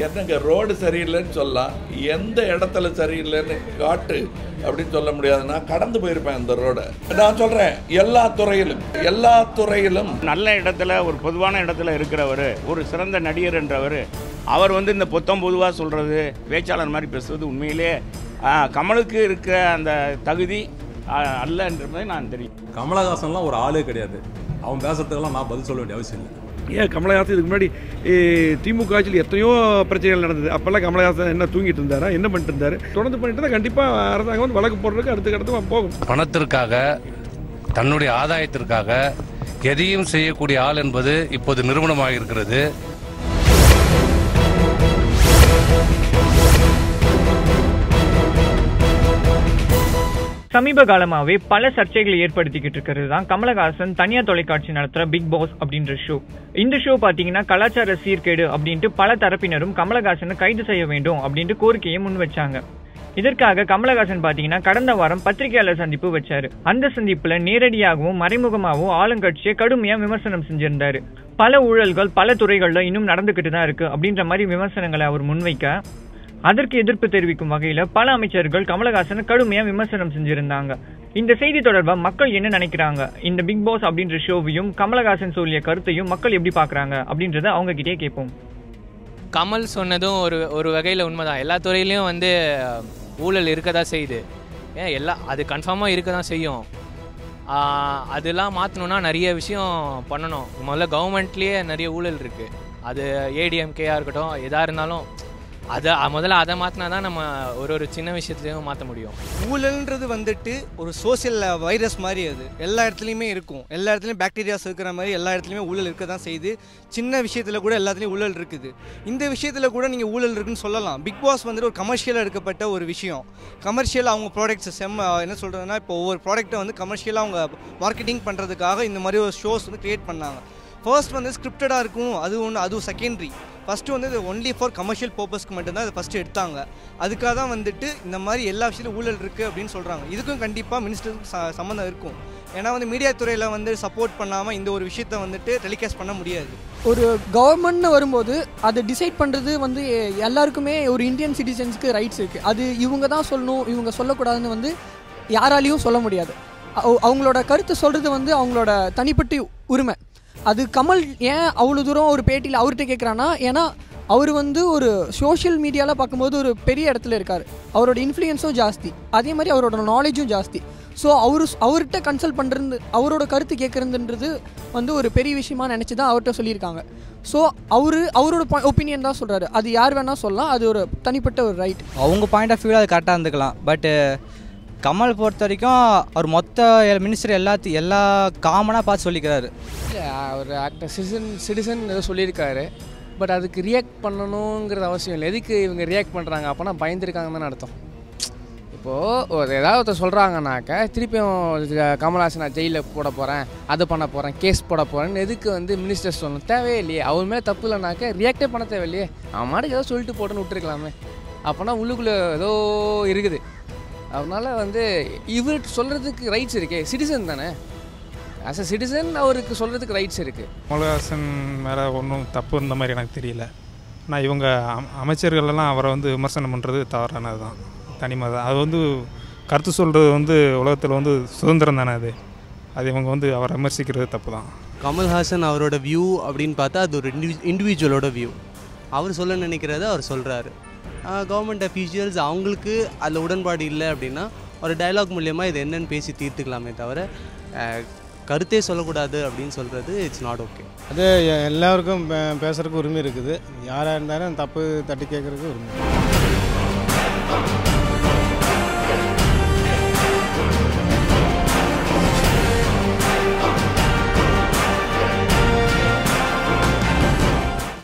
என்னங்க ரோடு சரியில்லைன்னு சொல்லலாம், எந்த இடத்துல சரியில்லைன்னு காட்டு அப்படின்னு சொல்ல முடியாது. நான் கடந்து போயிருப்பேன் அந்த ரோடை. நான் சொல்கிறேன், எல்லா துறையிலும் நல்ல இடத்துல ஒரு பொதுவான இடத்துல இருக்கிறவர், ஒரு சிறந்த நடிகர் என்றவர், அவர் இந்த பொதுவாக சொல்கிறது, பேச்சாளர் மாதிரி பேசுவது உண்மையிலே கமலுக்கு இருக்கிற அந்த தகுதி அல்லன்றது நான் தெரியும். கமலஹாசன்லாம் ஒரு ஆளே கிடையாது. அவன் பேசுறதுக்கெல்லாம் நான் பதில் சொல்ல வேண்டிய அவசியம் இல்லை. ஏன் கமலஹாசன் இதுக்கு முன்னாடி திமுக ஆட்சியில் எத்தனையோ பிரச்சனைகள் நடந்தது. அப்போல்லாம் கமலஹாசன் என்ன தூங்கிட்டு இருந்தாரா, என்ன பண்ணிட்டு இருந்தாரு? தொடர்ந்து பண்ணிட்டு தான் கண்டிப்பாக அரசாங்கம் வழக்கு போடுறதுக்கு அடுத்து போகும். பணத்திற்காக, தன்னுடைய ஆதாயத்திற்காக எதையும் செய்யக்கூடிய ஆள் என்பது இப்போது நிரூபணமாக இருக்கிறது. சமீப காலமாகவே பல சர்ச்சைகளை ஏற்படுத்திக்கிட்டு இருக்கிறது தான் கமலஹாசன் தனியார் தொலைக்காட்சி நடத்துகிற பிக் பாஸ் அப்படின்ற ஷோ. இந்த ஷோ பார்த்தீங்கன்னா கலாச்சார சீர்கேடு அப்படின்ட்டு பல தரப்பினரும் கமலஹாசனை கைது செய்ய வேண்டும் அப்படின்ட்டு கோரிக்கையை முன் வச்சாங்க. இதற்காக கமலஹாசன் பார்த்தீங்கன்னா கடந்த வாரம் பத்திரிகையாளர் சந்திப்பு வச்சாரு. அந்த சந்திப்புல நேரடியாகவும் மறைமுகமாகவும் ஆளுங்கட்சியை கடுமையா விமர்சனம் செஞ்சிருந்தாரு. பல ஊழல்கள் பல துறைகள்ல இன்னும் நடந்துகிட்டு தான் இருக்கு அப்படின்ற மாதிரி விமர்சனங்களை அவர் முன்வைக்க, அதற்கு எதிர்ப்பு தெரிவிக்கும் வகையில பல அமைச்சர்கள் கமலஹாசனை கடுமையா விமர்சனம் செஞ்சிருந்தாங்க. இந்த செய்தி தொடர்பா மக்கள் என்ன நினைக்கிறாங்க, இந்த பிக் பாஸ் அப்படின்ற ஷோவையும் கமலஹாசன் சொல்லிய கருத்தையும் மக்கள் எப்படி பாக்குறாங்க அப்படின்றத அவங்க கிட்டே கேட்போம். கமல் சொன்னதும் ஒரு வகையில் உண்மைதான். எல்லா துறையிலையும் ஊழல் இருக்க தான் செய்யுது. அது கன்ஃபார்மாக இருக்க தான் செய்யும். அதெல்லாம் மாற்றணுன்னா நிறைய விஷயம் பண்ணணும். முதல்ல கவர்மெண்ட்லேயே நிறைய ஊழல் இருக்குது. அது ஏடிஎம்கேயாக இருக்கட்டும், எதாக இருந்தாலும் முதல்ல அதை மாற்றினா தான் நம்ம ஒரு சின்ன விஷயத்துலையும் மாற்ற முடியும். ஊழல்ன்றது ஒரு சோசியல் வைரஸ் மாதிரி. அது எல்லா இடத்துலையுமே இருக்கும். எல்லா இடத்துலையும் பாக்டீரியாஸ் இருக்கிற மாதிரி எல்லா இடத்துலையுமே ஊழல் இருக்க தான் செய்யுது. சின்ன விஷயத்தில் கூட எல்லாத்துலேயும் ஊழல் இருக்குது. இந்த விஷயத்தில் கூட நீங்கள் ஊழல் இருக்குன்னு சொல்லலாம். பிக் பாஸ் ஒரு கமர்ஷியலாக எடுக்கப்பட்ட ஒரு விஷயம். கமர்ஷியல் அவங்க ப்ராடக்ட்ஸ் என்ன சொல்கிறதுனா, இப்போ ஒவ்வொரு ப்ராடக்ட்டை கமர்ஷியலாக அவங்க மார்க்கெட்டிங் பண்ணுறதுக்காக இந்த மாதிரி ஒரு ஷோஸ் க்ரியேட் பண்ணாங்க. ஃபர்ஸ்ட் ஸ்கிரிப்டடாக இருக்கும், அதுவும் செகண்டரி. ஃபஸ்ட்டு இது ஒன்லி ஃபார் கமர்ஷியல் பர்பஸ்க்கு மட்டும்தான் அதை ஃபஸ்ட்டு எடுத்தாங்க. அதுக்காக தான் இந்த மாதிரி எல்லா விஷயத்துலையும் ஊழல் இருக்குது அப்படின்னு சொல்கிறாங்க. இதுக்கும் கண்டிப்பாக மினிஸ்டருக்கு சம்மந்தம் இருக்கும். ஏன்னா மீடியா துறையில் சப்போர்ட் பண்ணாமல் இந்த ஒரு விஷயத்தை டெலிகாஸ்ட் பண்ண முடியாது. ஒரு கவர்மெண்ட்னு வரும்போது அதை டிசைட் பண்ணுறது எல்லாருக்குமே ஒரு இந்தியன் சிட்டிசன்ஸ்க்கு ரைட்ஸ் இருக்குது. அது இவங்க தான் சொல்லணும், இவங்க சொல்லக்கூடாதுன்னு யாராலையும் சொல்ல முடியாது. அவங்களோட கருத்து சொல்கிறது அவங்களோட தனிப்பட்ட உரிமை. அது கமல் ஏன் அவ்வளோ தூரம் ஒரு பேட்டியில் அவர்கிட்ட கேட்குறான்னா, ஏன்னா அவர் ஒரு சோஷியல் மீடியாவில் பார்க்கும்போது ஒரு பெரிய இடத்துல இருக்கார். அவரோட இன்ஃப்ளூயன்ஸும் ஜாஸ்தி, அதே மாதிரி அவரோட நாலேஜும் ஜாஸ்தி. ஸோ அவர்கிட்ட கன்சல்ட் பண்ணுறது, அவரோட கருத்து கேட்குறதுன்றது ஒரு பெரிய விஷயமா நினச்சி தான் அவர்கிட்ட சொல்லியிருக்காங்க. ஸோ அவரோட ஒப்பீனியன் தான் சொல்கிறாரு. அது யார் வேணால் சொல்லலாம், அது ஒரு தனிப்பட்ட ஒரு ரைட். அவங்க பாயிண்ட் ஆஃப் வியூவில் அது கரெக்டாக இருந்துக்கலாம். பட்டு கமல் பொறுத்த வரைக்கும் அவர் மொத்த மினிஸ்டர் எல்லா காமனாக பார்த்து சொல்லிக்கிறாரு. அவர் ஆக்டர் சிட்டிசன் ஏதோ சொல்லியிருக்காரு. பட் அதுக்கு ரியாக்ட் பண்ணணுங்கிறது அவசியம் இல்லை. எதுக்கு இவங்க ரியாக்ட் பண்ணுறாங்க? அப்போனா பயந்துருக்காங்கன்னு தானே அர்த்தம். இப்போது ஏதாவது சொல்கிறாங்கனாக்க திருப்பியும் கமல்ஹாசன் நான் ஜெயிலில் போட போகிறேன், அது பண்ண போகிறேன், கேஸ் போட போகிறேன்னு எதுக்கு மினிஸ்டர் சொல்லணும்? தேவையே இல்லையே. அவர் மேலே தப்பு இல்லைனாக்க ரியாக்டே பண்ண தேவையில்லையே. அவன் மாட்டுக்கு ஏதோ சொல்லிட்டு போட்டுன்னு விட்டுருக்கலாமே. அப்போனா உள்ளுக்குள்ளே ஏதோ இருக்குது. அதனால் இவர் சொல்கிறதுக்கு ரைட்ஸ் இருக்கே, சிட்டிசன் தானே. ஆஸ் அ சிட்டிசன் அவருக்கு சொல்கிறதுக்கு ரைட்ஸ் இருக்குது. கமல்ஹாசன் மேலே ஒன்றும் தப்பு இருந்த மாதிரி எனக்கு தெரியல. நான் இவங்க அமைச்சர்களெல்லாம் அவரை விமர்சனம் பண்ணுறது தவறானது தான், தனிமை தான். அது கருத்து சொல்கிறது உலகத்தில் சுதந்திரம் தானே. அது இவங்க அவரை விமர்சிக்கிறது தப்பு தான். கமல்ஹாசன் அவரோட வியூ அப்படின்னு பார்த்தா அது ஒரு இண்டிவிஜுவலோட வியூ. அவர் சொல்ல நினைக்கிறத அவர் சொல்கிறாரு. கவர்மெண்ட் அஃபீஷியல்ஸ் அவங்களுக்கு அதில் உடன்பாடு இல்லை அப்படின்னா ஒரு டயலாக் மூலியமாக இது என்னென்னு பேசி தீர்த்துக்கலாமே தவிர கருத்தே சொல்லக்கூடாது அப்படின்னு சொல்கிறது இட்ஸ் நாட் ஓகே. அது எல்லாருக்கும் பேசுகிறதுக்கு உரிமை இருக்குது. யாராக இருந்தாலும் தப்பு தட்டி கேட்குறதுக்கு உரிமை.